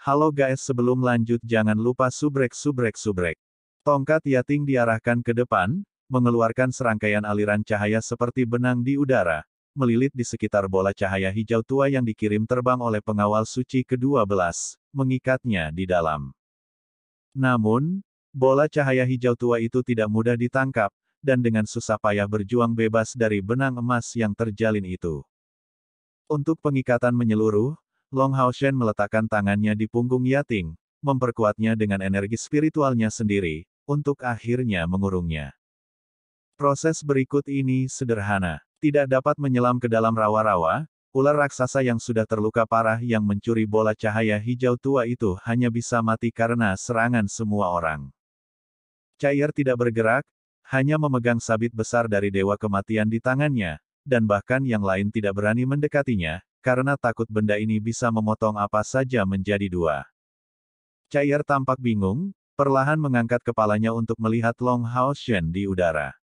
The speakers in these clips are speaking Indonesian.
Halo guys, sebelum lanjut jangan lupa subrek. Tongkat Yating diarahkan ke depan, mengeluarkan serangkaian aliran cahaya seperti benang di udara, melilit di sekitar bola cahaya hijau tua yang dikirim terbang oleh pengawal suci ke-12, mengikatnya di dalam. Namun, bola cahaya hijau tua itu tidak mudah ditangkap, dan dengan susah payah berjuang bebas dari benang emas yang terjalin itu. Untuk pengikatan menyeluruh, Long Haoshen meletakkan tangannya di punggung Yating, memperkuatnya dengan energi spiritualnya sendiri, untuk akhirnya mengurungnya. Proses berikut ini sederhana. Tidak dapat menyelam ke dalam rawa-rawa, ular raksasa yang sudah terluka parah yang mencuri bola cahaya hijau tua itu hanya bisa mati karena serangan semua orang. Cair tidak bergerak, hanya memegang sabit besar dari Dewa Kematian di tangannya, dan bahkan yang lain tidak berani mendekatinya, karena takut benda ini bisa memotong apa saja menjadi dua. Cair tampak bingung, perlahan mengangkat kepalanya untuk melihat Long Haoshen di udara.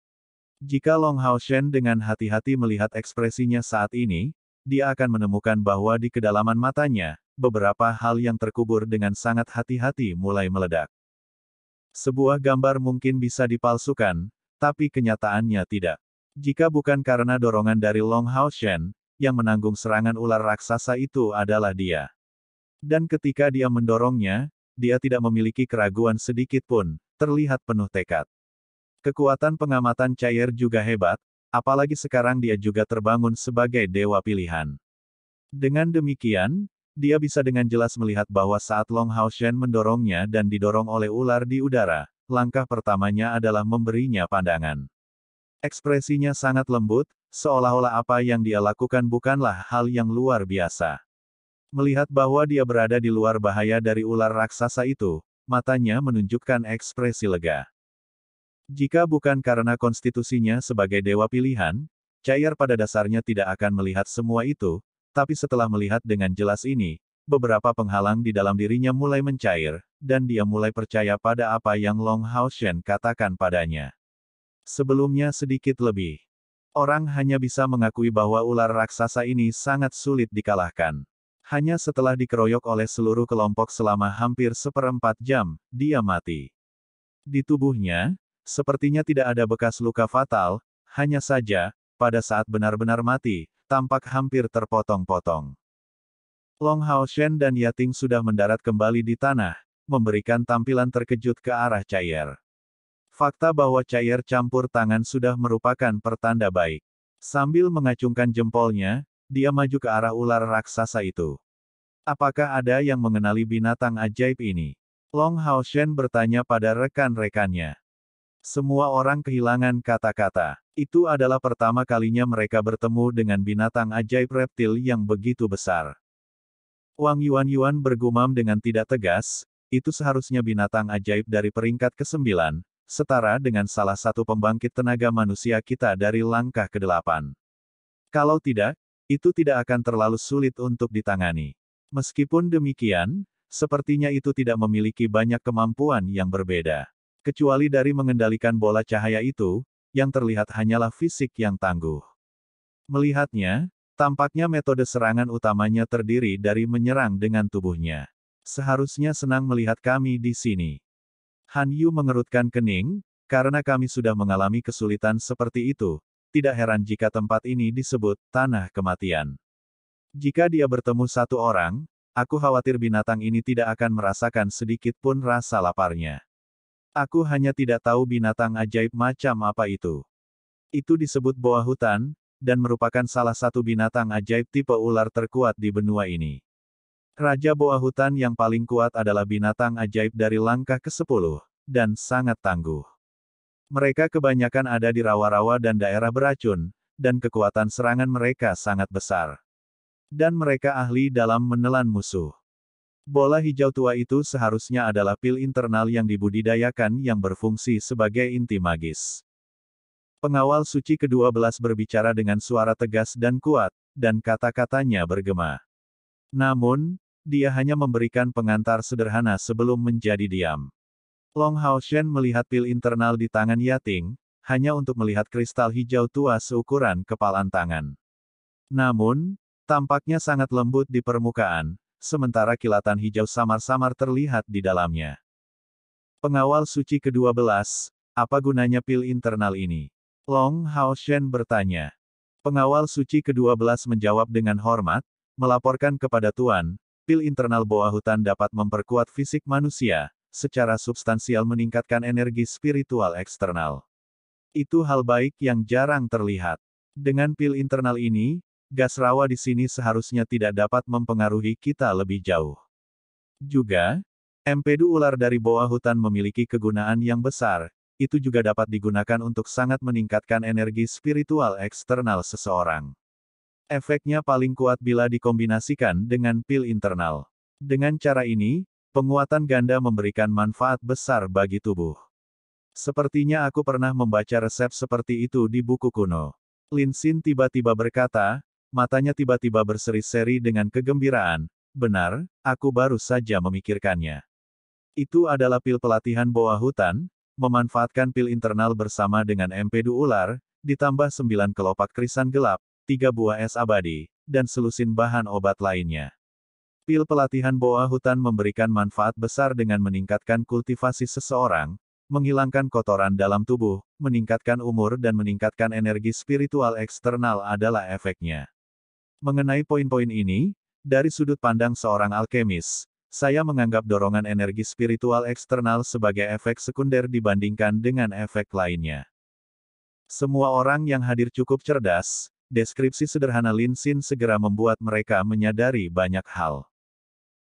Jika Long Haoshen dengan hati-hati melihat ekspresinya saat ini, dia akan menemukan bahwa di kedalaman matanya, beberapa hal yang terkubur dengan sangat hati-hati mulai meledak. Sebuah gambar mungkin bisa dipalsukan, tapi kenyataannya tidak. Jika bukan karena dorongan dari Long Haoshen, yang menanggung serangan ular raksasa itu adalah dia. Dan ketika dia mendorongnya, dia tidak memiliki keraguan sedikit pun, terlihat penuh tekad. Kekuatan pengamatan Cair juga hebat, apalagi sekarang dia juga terbangun sebagai dewa pilihan. Dengan demikian, dia bisa dengan jelas melihat bahwa saat Long Haoshen mendorongnya dan didorong oleh ular di udara, langkah pertamanya adalah memberinya pandangan. Ekspresinya sangat lembut, seolah-olah apa yang dia lakukan bukanlah hal yang luar biasa. Melihat bahwa dia berada di luar bahaya dari ular raksasa itu, matanya menunjukkan ekspresi lega. Jika bukan karena konstitusinya sebagai dewa pilihan, Cair pada dasarnya tidak akan melihat semua itu, tapi setelah melihat dengan jelas ini, beberapa penghalang di dalam dirinya mulai mencair, dan dia mulai percaya pada apa yang Long Haoshen katakan padanya. Sebelumnya sedikit lebih. Orang hanya bisa mengakui bahwa ular raksasa ini sangat sulit dikalahkan. Hanya setelah dikeroyok oleh seluruh kelompok selama hampir seperempat jam, dia mati. Di tubuhnya, sepertinya tidak ada bekas luka fatal, hanya saja, pada saat benar-benar mati, tampak hampir terpotong-potong. Long Haoshen dan Yating sudah mendarat kembali di tanah, memberikan tampilan terkejut ke arah Cair. Fakta bahwa Cair campur tangan sudah merupakan pertanda baik. Sambil mengacungkan jempolnya, dia maju ke arah ular raksasa itu. Apakah ada yang mengenali binatang ajaib ini? Long Haoshen bertanya pada rekan-rekannya. Semua orang kehilangan kata-kata. Itu adalah pertama kalinya mereka bertemu dengan binatang ajaib reptil yang begitu besar. Wang Yuan bergumam dengan tidak tegas, itu seharusnya binatang ajaib dari peringkat ke-9, setara dengan salah satu pembangkit tenaga manusia kita dari langkah ke-8. Kalau tidak, itu tidak akan terlalu sulit untuk ditangani. Meskipun demikian, sepertinya itu tidak memiliki banyak kemampuan yang berbeda. Kecuali dari mengendalikan bola cahaya itu, yang terlihat hanyalah fisik yang tangguh. Melihatnya, tampaknya metode serangan utamanya terdiri dari menyerang dengan tubuhnya. Seharusnya senang melihat kami di sini. Han Yu mengerutkan kening, karena kami sudah mengalami kesulitan seperti itu, tidak heran jika tempat ini disebut Tanah Kematian. Jika dia bertemu satu orang, aku khawatir binatang ini tidak akan merasakan sedikit pun rasa laparnya. Aku hanya tidak tahu binatang ajaib macam apa itu. Itu disebut boa hutan, dan merupakan salah satu binatang ajaib tipe ular terkuat di benua ini. Raja boa hutan yang paling kuat adalah binatang ajaib dari langkah ke-10, dan sangat tangguh. Mereka kebanyakan ada di rawa-rawa dan daerah beracun, dan kekuatan serangan mereka sangat besar. Dan mereka ahli dalam menelan musuh. Bola hijau tua itu seharusnya adalah pil internal yang dibudidayakan yang berfungsi sebagai inti magis. Pengawal suci ke-12 berbicara dengan suara tegas dan kuat, dan kata-katanya bergema. Namun, dia hanya memberikan pengantar sederhana sebelum menjadi diam. Long Haoshen melihat pil internal di tangan Yating, hanya untuk melihat kristal hijau tua seukuran kepalan tangan. Namun, tampaknya sangat lembut di permukaan, sementara kilatan hijau samar-samar terlihat di dalamnya. Pengawal suci ke-12, apa gunanya pil internal ini? Long Hao Shen bertanya. Pengawal suci ke-12 menjawab dengan hormat, melaporkan kepada Tuan, pil internal boa hutan dapat memperkuat fisik manusia, secara substansial meningkatkan energi spiritual eksternal. Itu hal baik yang jarang terlihat. Dengan pil internal ini, gas rawa di sini seharusnya tidak dapat mempengaruhi kita lebih jauh. Juga, empedu ular dari boa hutan memiliki kegunaan yang besar, itu juga dapat digunakan untuk sangat meningkatkan energi spiritual eksternal seseorang. Efeknya paling kuat bila dikombinasikan dengan pil internal. Dengan cara ini, penguatan ganda memberikan manfaat besar bagi tubuh. Sepertinya aku pernah membaca resep seperti itu di buku kuno. Lin Xin tiba-tiba berkata, matanya tiba-tiba berseri-seri dengan kegembiraan. Benar, aku baru saja memikirkannya. Itu adalah pil pelatihan boa hutan, memanfaatkan pil internal bersama dengan empedu ular, ditambah 9 kelopak krisan gelap, 3 buah es abadi, dan selusin bahan obat lainnya. Pil pelatihan boa hutan memberikan manfaat besar dengan meningkatkan kultivasi seseorang, menghilangkan kotoran dalam tubuh, meningkatkan umur dan meningkatkan energi spiritual eksternal adalah efeknya. Mengenai poin-poin ini, dari sudut pandang seorang alkemis, saya menganggap dorongan energi spiritual eksternal sebagai efek sekunder dibandingkan dengan efek lainnya. Semua orang yang hadir cukup cerdas, deskripsi sederhana Lin Xin segera membuat mereka menyadari banyak hal.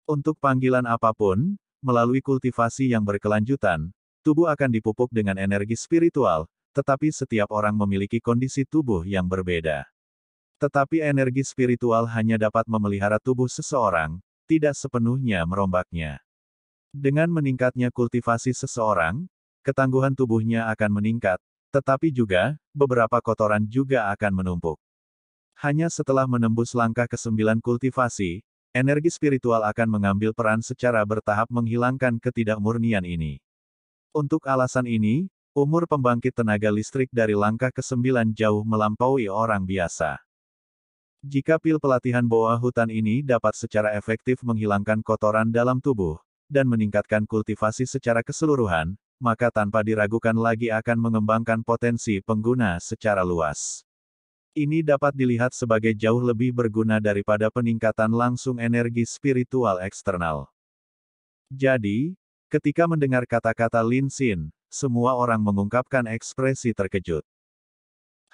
Untuk panggilan apapun, melalui kultivasi yang berkelanjutan, tubuh akan dipupuk dengan energi spiritual, tetapi setiap orang memiliki kondisi tubuh yang berbeda. Tetapi energi spiritual hanya dapat memelihara tubuh seseorang, tidak sepenuhnya merombaknya. Dengan meningkatnya kultivasi seseorang, ketangguhan tubuhnya akan meningkat, tetapi juga, beberapa kotoran juga akan menumpuk. Hanya setelah menembus langkah ke-9 kultivasi, energi spiritual akan mengambil peran secara bertahap menghilangkan ketidakmurnian ini. Untuk alasan ini, umur pembangkit tenaga listrik dari langkah ke-9 jauh melampaui orang biasa. Jika pil pelatihan boa hutan ini dapat secara efektif menghilangkan kotoran dalam tubuh, dan meningkatkan kultivasi secara keseluruhan, maka tanpa diragukan lagi akan mengembangkan potensi pengguna secara luas. Ini dapat dilihat sebagai jauh lebih berguna daripada peningkatan langsung energi spiritual eksternal. Jadi, ketika mendengar kata-kata Lin Xin, semua orang mengungkapkan ekspresi terkejut.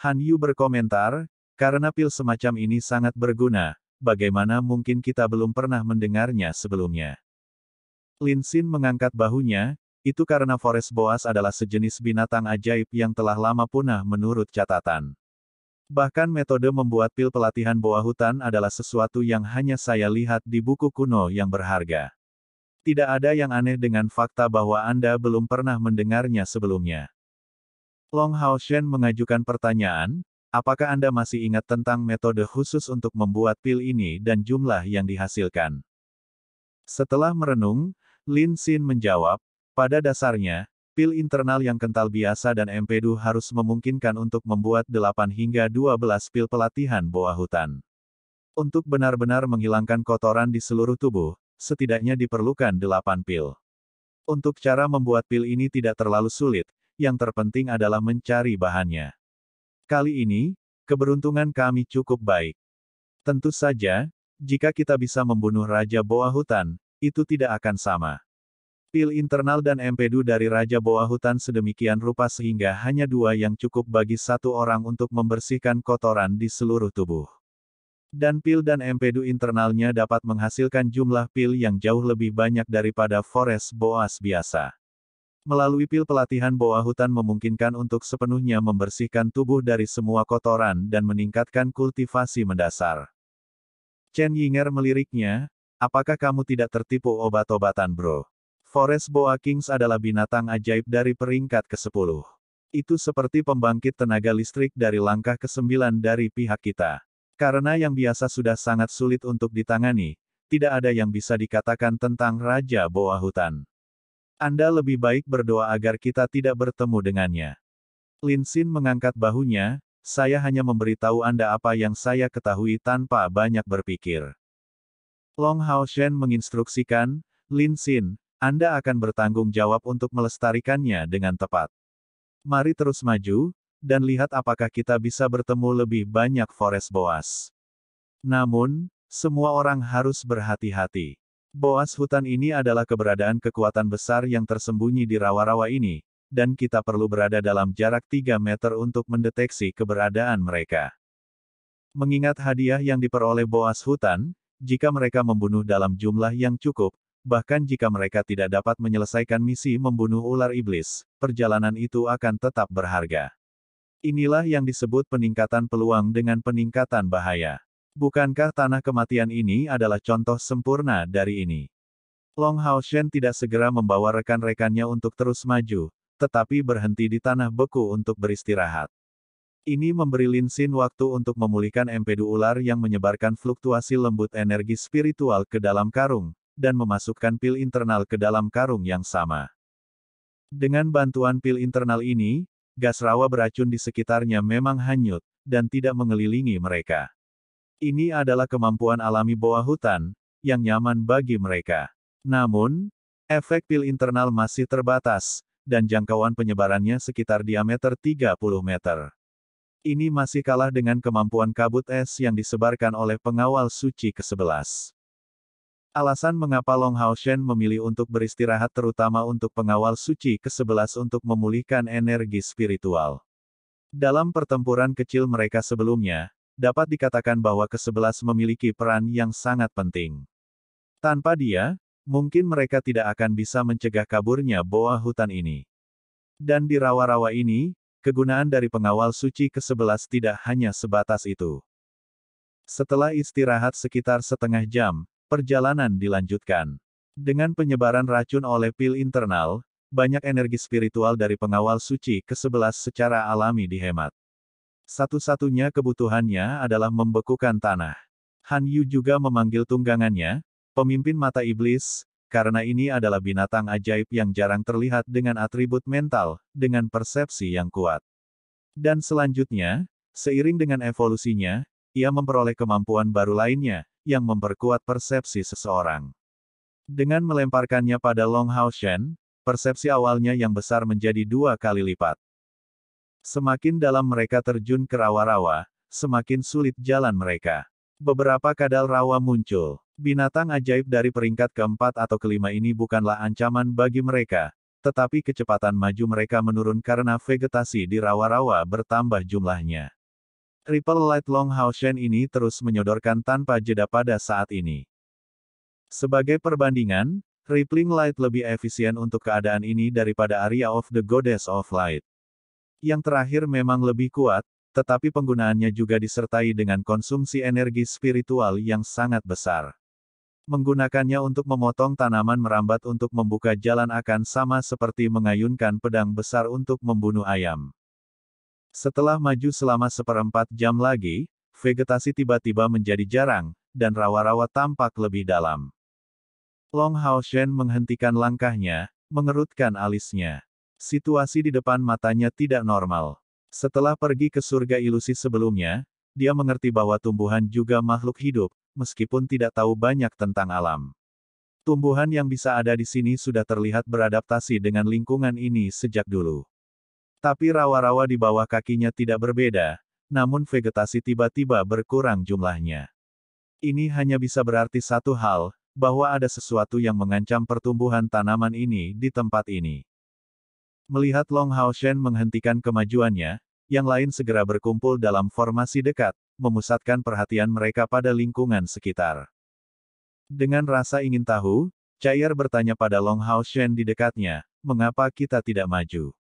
Han Yu berkomentar, karena pil semacam ini sangat berguna, bagaimana mungkin kita belum pernah mendengarnya sebelumnya? Lin Xin mengangkat bahunya, itu karena Forest Boas adalah sejenis binatang ajaib yang telah lama punah menurut catatan. Bahkan metode membuat pil pelatihan boa hutan adalah sesuatu yang hanya saya lihat di buku kuno yang berharga. Tidak ada yang aneh dengan fakta bahwa Anda belum pernah mendengarnya sebelumnya. Long Hao Shen mengajukan pertanyaan, apakah Anda masih ingat tentang metode khusus untuk membuat pil ini dan jumlah yang dihasilkan? Setelah merenung, Lin Xin menjawab, pada dasarnya, pil internal yang kental biasa dan empedu harus memungkinkan untuk membuat 8 hingga 12 pil pelatihan boa hutan. Untuk benar-benar menghilangkan kotoran di seluruh tubuh, setidaknya diperlukan 8 pil. Untuk cara membuat pil ini tidak terlalu sulit, yang terpenting adalah mencari bahannya. Kali ini, keberuntungan kami cukup baik. Tentu saja, jika kita bisa membunuh Raja Boa Hutan, itu tidak akan sama. Pil internal dan empedu dari Raja Boa Hutan sedemikian rupa sehingga hanya 2 yang cukup bagi satu orang untuk membersihkan kotoran di seluruh tubuh. Dan pil dan empedu internalnya dapat menghasilkan jumlah pil yang jauh lebih banyak daripada Forest Boas biasa. Melalui pil pelatihan boa hutan memungkinkan untuk sepenuhnya membersihkan tubuh dari semua kotoran dan meningkatkan kultivasi mendasar. Chen Yinger meliriknya, apakah kamu tidak tertipu obat-obatan bro? Forest Boa Kings adalah binatang ajaib dari peringkat ke-10. Itu seperti pembangkit tenaga listrik dari langkah ke-9 dari pihak kita. Karena yang biasa sudah sangat sulit untuk ditangani, tidak ada yang bisa dikatakan tentang Raja Boa Hutan. Anda lebih baik berdoa agar kita tidak bertemu dengannya. Lin Xin mengangkat bahunya, saya hanya memberitahu Anda apa yang saya ketahui tanpa banyak berpikir. Long Haoshen menginstruksikan, Lin Xin, Anda akan bertanggung jawab untuk melestarikannya dengan tepat. Mari terus maju, dan lihat apakah kita bisa bertemu lebih banyak Forest Boas. Namun, semua orang harus berhati-hati. Boas hutan ini adalah keberadaan kekuatan besar yang tersembunyi di rawa-rawa ini, dan kita perlu berada dalam jarak 3 meter untuk mendeteksi keberadaan mereka. Mengingat hadiah yang diperoleh Boas hutan, jika mereka membunuh dalam jumlah yang cukup, bahkan jika mereka tidak dapat menyelesaikan misi membunuh ular iblis, perjalanan itu akan tetap berharga. Inilah yang disebut peningkatan peluang dengan peningkatan bahaya. Bukankah tanah kematian ini adalah contoh sempurna dari ini? Long Haoshen tidak segera membawa rekan-rekannya untuk terus maju, tetapi berhenti di tanah beku untuk beristirahat. Ini memberi Lin Xin waktu untuk memulihkan empedu ular yang menyebarkan fluktuasi lembut energi spiritual ke dalam karung, dan memasukkan pil internal ke dalam karung yang sama. Dengan bantuan pil internal ini, gas rawa beracun di sekitarnya memang hanyut, dan tidak mengelilingi mereka. Ini adalah kemampuan alami boa hutan, yang nyaman bagi mereka. Namun, efek pil internal masih terbatas, dan jangkauan penyebarannya sekitar diameter 30 meter. Ini masih kalah dengan kemampuan kabut es yang disebarkan oleh pengawal suci ke-11. Alasan mengapa Long Haoshen memilih untuk beristirahat terutama untuk pengawal suci ke-11 untuk memulihkan energi spiritual. Dalam pertempuran kecil mereka sebelumnya, dapat dikatakan bahwa ke-11 memiliki peran yang sangat penting. Tanpa dia, mungkin mereka tidak akan bisa mencegah kaburnya boa hutan ini. Dan di rawa-rawa ini, kegunaan dari pengawal suci ke-11 tidak hanya sebatas itu. Setelah istirahat sekitar setengah jam, perjalanan dilanjutkan. Dengan penyebaran racun oleh pil internal, banyak energi spiritual dari pengawal suci ke-11 secara alami dihemat. Satu-satunya kebutuhannya adalah membekukan tanah. Han Yu juga memanggil tunggangannya, pemimpin mata iblis, karena ini adalah binatang ajaib yang jarang terlihat dengan atribut mental, dengan persepsi yang kuat. Dan selanjutnya, seiring dengan evolusinya, ia memperoleh kemampuan baru lainnya, yang memperkuat persepsi seseorang. Dengan melemparkannya pada Long Haoshen, persepsi awalnya yang besar menjadi 2 kali lipat. Semakin dalam mereka terjun ke rawa-rawa, semakin sulit jalan mereka. Beberapa kadal rawa muncul. Binatang ajaib dari peringkat keempat atau kelima ini bukanlah ancaman bagi mereka, tetapi kecepatan maju mereka menurun karena vegetasi di rawa-rawa bertambah jumlahnya. Ripple Light Long Haoshen ini terus menyodorkan tanpa jeda pada saat ini. Sebagai perbandingan, Rippling Light lebih efisien untuk keadaan ini daripada Area of the Goddess of Light. Yang terakhir memang lebih kuat, tetapi penggunaannya juga disertai dengan konsumsi energi spiritual yang sangat besar. Menggunakannya untuk memotong tanaman merambat untuk membuka jalan akan sama seperti mengayunkan pedang besar untuk membunuh ayam. Setelah maju selama 1/4 jam lagi, vegetasi tiba-tiba menjadi jarang, dan rawa-rawa tampak lebih dalam. Long Haoshen menghentikan langkahnya, mengerutkan alisnya. Situasi di depan matanya tidak normal. Setelah pergi ke surga ilusi sebelumnya, dia mengerti bahwa tumbuhan juga makhluk hidup, meskipun tidak tahu banyak tentang alam. Tumbuhan yang bisa ada di sini sudah terlihat beradaptasi dengan lingkungan ini sejak dulu. Tapi rawa-rawa di bawah kakinya tidak berbeda, namun vegetasi tiba-tiba berkurang jumlahnya. Ini hanya bisa berarti satu hal, bahwa ada sesuatu yang mengancam pertumbuhan tanaman ini di tempat ini. Melihat Long Haoshen menghentikan kemajuannya, yang lain segera berkumpul dalam formasi dekat, memusatkan perhatian mereka pada lingkungan sekitar. Dengan rasa ingin tahu, Chair bertanya pada Long Haoshen di dekatnya, mengapa kita tidak maju?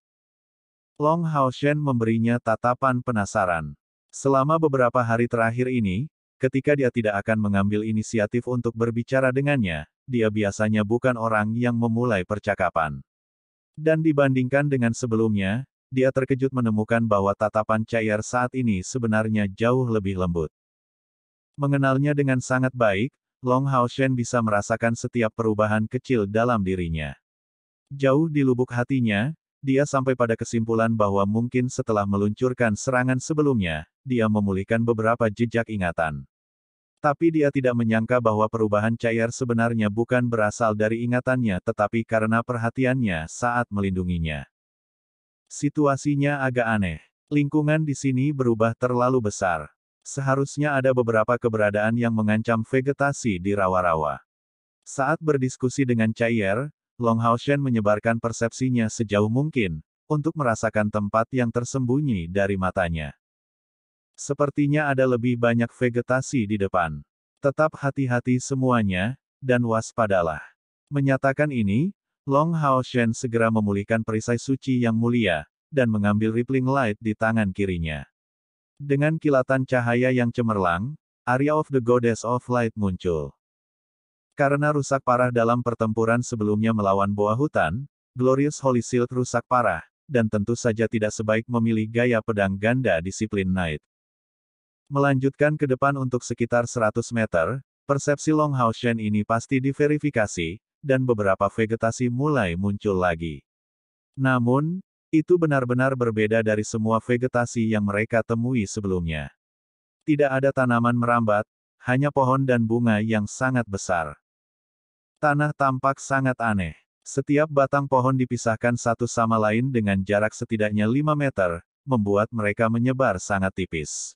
Long Haoshen memberinya tatapan penasaran. Selama beberapa hari terakhir ini, ketika dia tidak akan mengambil inisiatif untuk berbicara dengannya, dia biasanya bukan orang yang memulai percakapan. Dan dibandingkan dengan sebelumnya, dia terkejut menemukan bahwa tatapan Chair saat ini sebenarnya jauh lebih lembut. Mengenalnya dengan sangat baik, Long Haoshen bisa merasakan setiap perubahan kecil dalam dirinya. Jauh di lubuk hatinya, dia sampai pada kesimpulan bahwa mungkin setelah meluncurkan serangan sebelumnya, dia memulihkan beberapa jejak ingatan. Tapi dia tidak menyangka bahwa perubahan Chair sebenarnya bukan berasal dari ingatannya tetapi karena perhatiannya saat melindunginya. Situasinya agak aneh. Lingkungan di sini berubah terlalu besar. Seharusnya ada beberapa keberadaan yang mengancam vegetasi di rawa-rawa. Saat berdiskusi dengan Chair, Long Haoshen menyebarkan persepsinya sejauh mungkin, untuk merasakan tempat yang tersembunyi dari matanya. Sepertinya ada lebih banyak vegetasi di depan. Tetap hati-hati semuanya, dan waspadalah. Menyatakan ini, Long Haoshen segera memulihkan perisai suci yang mulia, dan mengambil Rippling Light di tangan kirinya. Dengan kilatan cahaya yang cemerlang, Area of the Goddess of Light muncul. Karena rusak parah dalam pertempuran sebelumnya melawan Boa Hutan, Glorious Holy Shield rusak parah, dan tentu saja tidak sebaik memilih gaya pedang ganda disiplin Knight. Melanjutkan ke depan untuk sekitar 100 meter, persepsi Long Haoshen ini pasti diverifikasi, dan beberapa vegetasi mulai muncul lagi. Namun, itu benar-benar berbeda dari semua vegetasi yang mereka temui sebelumnya. Tidak ada tanaman merambat, hanya pohon dan bunga yang sangat besar. Tanah tampak sangat aneh. Setiap batang pohon dipisahkan satu sama lain dengan jarak setidaknya 5 meter, membuat mereka menyebar sangat tipis.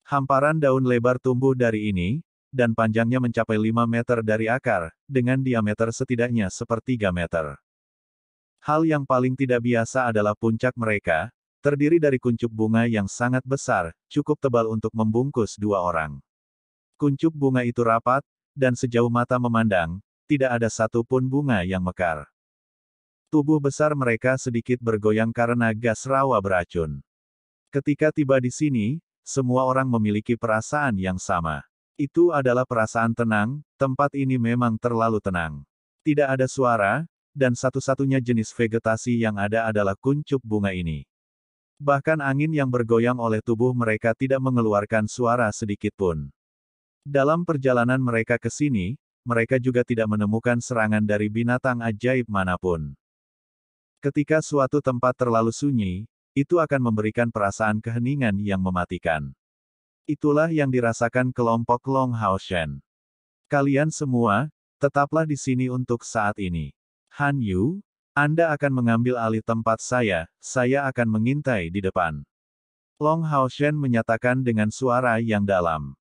Hamparan daun lebar tumbuh dari ini, dan panjangnya mencapai 5 meter dari akar, dengan diameter setidaknya sepertiga meter. Hal yang paling tidak biasa adalah puncak mereka, terdiri dari kuncup bunga yang sangat besar, cukup tebal untuk membungkus 2 orang. Kuncup bunga itu rapat, dan sejauh mata memandang, tidak ada satu pun bunga yang mekar. Tubuh besar mereka sedikit bergoyang karena gas rawa beracun. Ketika tiba di sini, semua orang memiliki perasaan yang sama. Itu adalah perasaan tenang, tempat ini memang terlalu tenang. Tidak ada suara, dan satu-satunya jenis vegetasi yang ada adalah kuncup bunga ini. Bahkan angin yang bergoyang oleh tubuh mereka tidak mengeluarkan suara sedikit pun. Dalam perjalanan mereka ke sini, mereka juga tidak menemukan serangan dari binatang ajaib manapun. Ketika suatu tempat terlalu sunyi, itu akan memberikan perasaan keheningan yang mematikan. Itulah yang dirasakan kelompok Long Haoshen. Kalian semua, tetaplah di sini untuk saat ini. Han Yu, Anda akan mengambil alih tempat saya akan mengintai di depan. Long Haoshen menyatakan dengan suara yang dalam.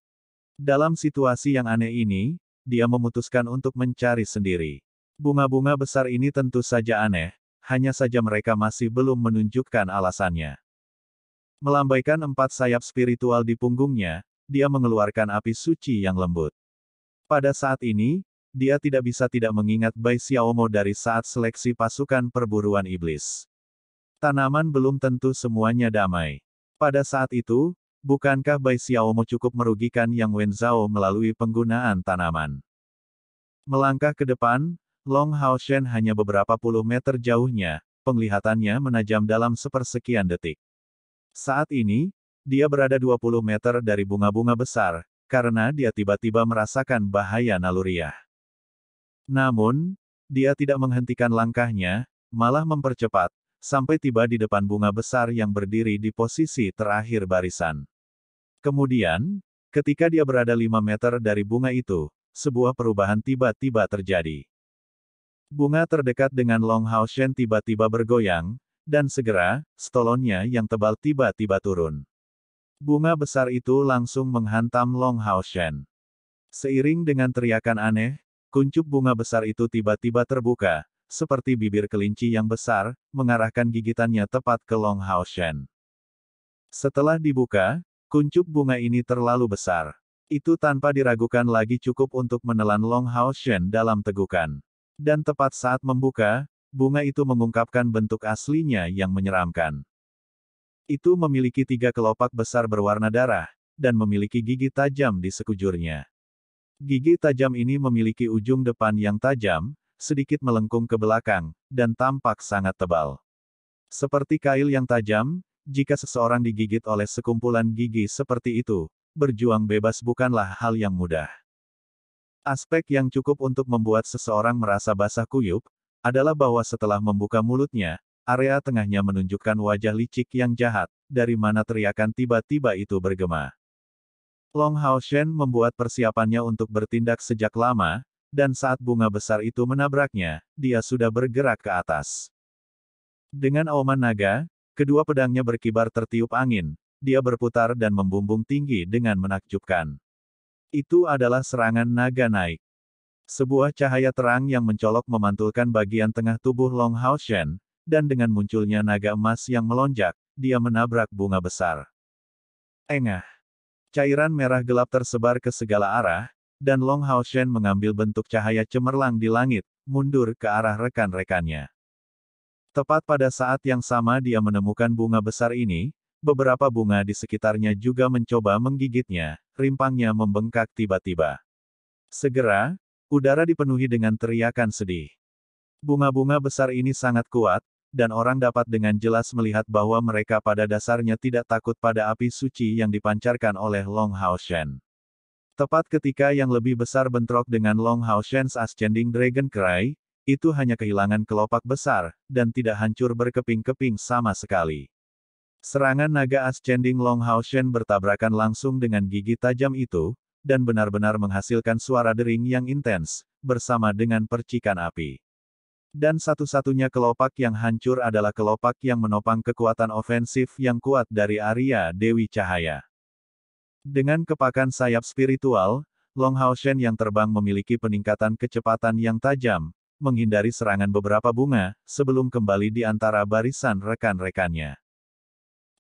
Dalam situasi yang aneh ini, dia memutuskan untuk mencari sendiri. Bunga-bunga besar ini tentu saja aneh, hanya saja mereka masih belum menunjukkan alasannya. Melambaikan 4 sayap spiritual di punggungnya, dia mengeluarkan api suci yang lembut. Pada saat ini, dia tidak bisa tidak mengingat Bai Xiaomo dari saat seleksi pasukan perburuan iblis. Tanaman belum tentu semuanya damai. Pada saat itu, bukankah Bai Xiaomo cukup merugikan Yang Wenzhao melalui penggunaan tanaman? Melangkah ke depan, Long Haoshen hanya beberapa puluh meter jauhnya, penglihatannya menajam dalam sepersekian detik. Saat ini, dia berada 20 meter dari bunga-bunga besar, karena dia tiba-tiba merasakan bahaya naluriah. Namun, dia tidak menghentikan langkahnya, malah mempercepat, sampai tiba di depan bunga besar yang berdiri di posisi terakhir barisan. Kemudian, ketika dia berada 5 meter dari bunga itu, sebuah perubahan tiba-tiba terjadi. Bunga terdekat dengan Long Haoshen tiba-tiba bergoyang, dan segera, stolonnya yang tebal tiba-tiba turun. Bunga besar itu langsung menghantam Long Haoshen. Seiring dengan teriakan aneh, kuncup bunga besar itu tiba-tiba terbuka, seperti bibir kelinci yang besar, mengarahkan gigitannya tepat ke Long Haoshen. Setelah dibuka, kuncup bunga ini terlalu besar. Itu tanpa diragukan lagi cukup untuk menelan Long Haoshen dalam tegukan. Dan tepat saat membuka, bunga itu mengungkapkan bentuk aslinya yang menyeramkan. Itu memiliki 3 kelopak besar berwarna darah, dan memiliki gigi tajam di sekujurnya. Gigi tajam ini memiliki ujung depan yang tajam, sedikit melengkung ke belakang, dan tampak sangat tebal. Seperti kail yang tajam, jika seseorang digigit oleh sekumpulan gigi seperti itu, berjuang bebas bukanlah hal yang mudah. Aspek yang cukup untuk membuat seseorang merasa basah kuyup, adalah bahwa setelah membuka mulutnya, area tengahnya menunjukkan wajah licik yang jahat, dari mana teriakan tiba-tiba itu bergema. Long Haoshen membuat persiapannya untuk bertindak sejak lama, dan saat bunga besar itu menabraknya, dia sudah bergerak ke atas. Dengan auman naga, kedua pedangnya berkibar tertiup angin, dia berputar dan membumbung tinggi dengan menakjubkan. Itu adalah serangan naga naik. Sebuah cahaya terang yang mencolok memantulkan bagian tengah tubuh Long Haoshen, dan dengan munculnya naga emas yang melonjak, dia menabrak bunga besar. Engah! Cairan merah gelap tersebar ke segala arah, dan Long Haoshen mengambil bentuk cahaya cemerlang di langit, mundur ke arah rekan-rekannya. Tepat pada saat yang sama dia menemukan bunga besar ini, beberapa bunga di sekitarnya juga mencoba menggigitnya, rimpangnya membengkak tiba-tiba. Segera, udara dipenuhi dengan teriakan sedih. Bunga-bunga besar ini sangat kuat, dan orang dapat dengan jelas melihat bahwa mereka pada dasarnya tidak takut pada api suci yang dipancarkan oleh Long Haoshen. Tepat ketika yang lebih besar bentrok dengan Long Haoshen's Ascending Dragon Cry, itu hanya kehilangan kelopak besar, dan tidak hancur berkeping-keping sama sekali. Serangan naga Ascending Long Haoshen bertabrakan langsung dengan gigi tajam itu, dan benar-benar menghasilkan suara dering yang intens, bersama dengan percikan api. Dan satu-satunya kelopak yang hancur adalah kelopak yang menopang kekuatan ofensif yang kuat dari Arya Dewi Cahaya. Dengan kepakan sayap spiritual, Long Haoshen yang terbang memiliki peningkatan kecepatan yang tajam, menghindari serangan beberapa bunga, sebelum kembali di antara barisan rekan-rekannya.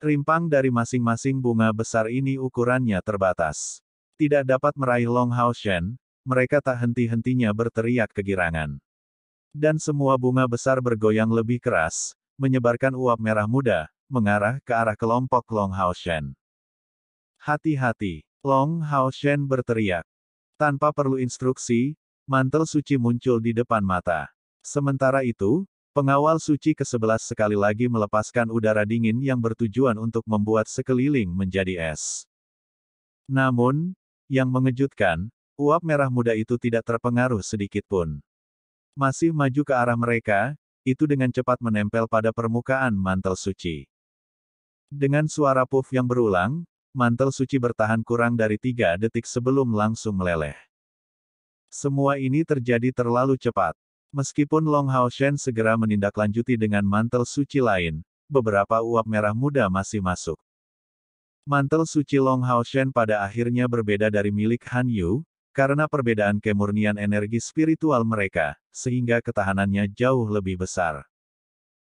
Rimpang dari masing-masing bunga besar ini ukurannya terbatas. Tidak dapat meraih Long Haoshen, mereka tak henti-hentinya berteriak kegirangan. Dan semua bunga besar bergoyang lebih keras, menyebarkan uap merah muda, mengarah ke arah kelompok Long Haoshen. Hati-hati, Long Haoshen berteriak. Tanpa perlu instruksi, mantel suci muncul di depan mata. Sementara itu, pengawal suci ke-11 sekali lagi melepaskan udara dingin yang bertujuan untuk membuat sekeliling menjadi es. Namun, yang mengejutkan, uap merah muda itu tidak terpengaruh sedikitpun. Masih maju ke arah mereka, itu dengan cepat menempel pada permukaan mantel suci. Dengan suara puff yang berulang, mantel suci bertahan kurang dari 3 detik sebelum langsung meleleh. Semua ini terjadi terlalu cepat. Meskipun Long Haoshen segera menindaklanjuti dengan mantel suci lain, beberapa uap merah muda masih masuk. Mantel suci Long Haoshen pada akhirnya berbeda dari milik Han Yu, karena perbedaan kemurnian energi spiritual mereka, sehingga ketahanannya jauh lebih besar.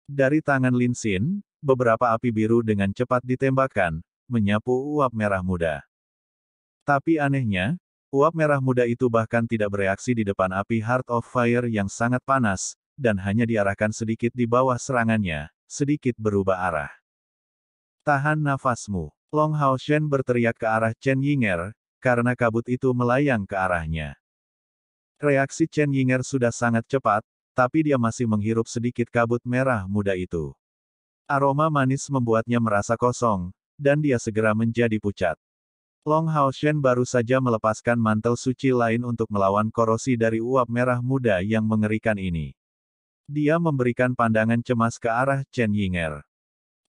Dari tangan Lin Xin, beberapa api biru dengan cepat ditembakkan, menyapu uap merah muda. Tapi anehnya, uap merah muda itu bahkan tidak bereaksi di depan api Heart of Fire yang sangat panas, dan hanya diarahkan sedikit di bawah serangannya, sedikit berubah arah. Tahan nafasmu. Long Haoshen berteriak ke arah Chen Yinger, karena kabut itu melayang ke arahnya. Reaksi Chen Yinger sudah sangat cepat, tapi dia masih menghirup sedikit kabut merah muda itu. Aroma manis membuatnya merasa kosong, dan dia segera menjadi pucat. Long Haoshen baru saja melepaskan mantel suci lain untuk melawan korosi dari uap merah muda yang mengerikan ini. Dia memberikan pandangan cemas ke arah Chen Yinger.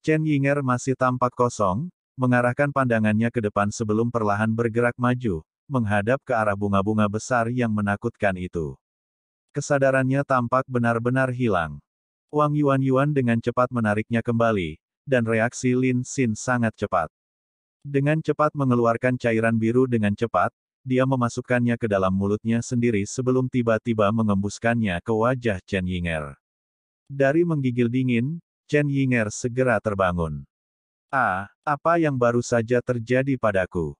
Chen Yinger masih tampak kosong, mengarahkan pandangannya ke depan sebelum perlahan bergerak maju, menghadap ke arah bunga-bunga besar yang menakutkan itu. Kesadarannya tampak benar-benar hilang. Wang Yuan dengan cepat menariknya kembali, dan reaksi Lin Xin sangat cepat. Dengan cepat mengeluarkan cairan biru dengan cepat, dia memasukkannya ke dalam mulutnya sendiri sebelum tiba-tiba mengembuskannya ke wajah Chen Yinger. Dari menggigil dingin, Chen Yinger segera terbangun. Apa yang baru saja terjadi padaku?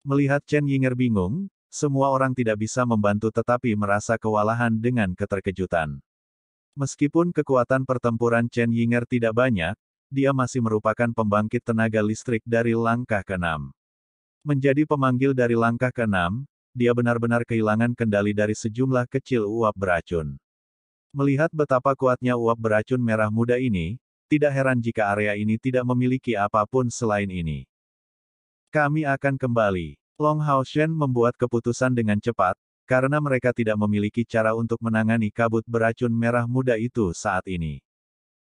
Melihat Chen Yinger bingung, semua orang tidak bisa membantu tetapi merasa kewalahan dengan keterkejutan. Meskipun kekuatan pertempuran Chen Yinger tidak banyak, dia masih merupakan pembangkit tenaga listrik dari langkah ke-6. Menjadi pemanggil dari langkah ke-6, dia benar-benar kehilangan kendali dari sejumlah kecil uap beracun. Melihat betapa kuatnya uap beracun merah muda ini, tidak heran jika area ini tidak memiliki apapun selain ini. Kami akan kembali. Long Haoshen membuat keputusan dengan cepat, karena mereka tidak memiliki cara untuk menangani kabut beracun merah muda itu saat ini.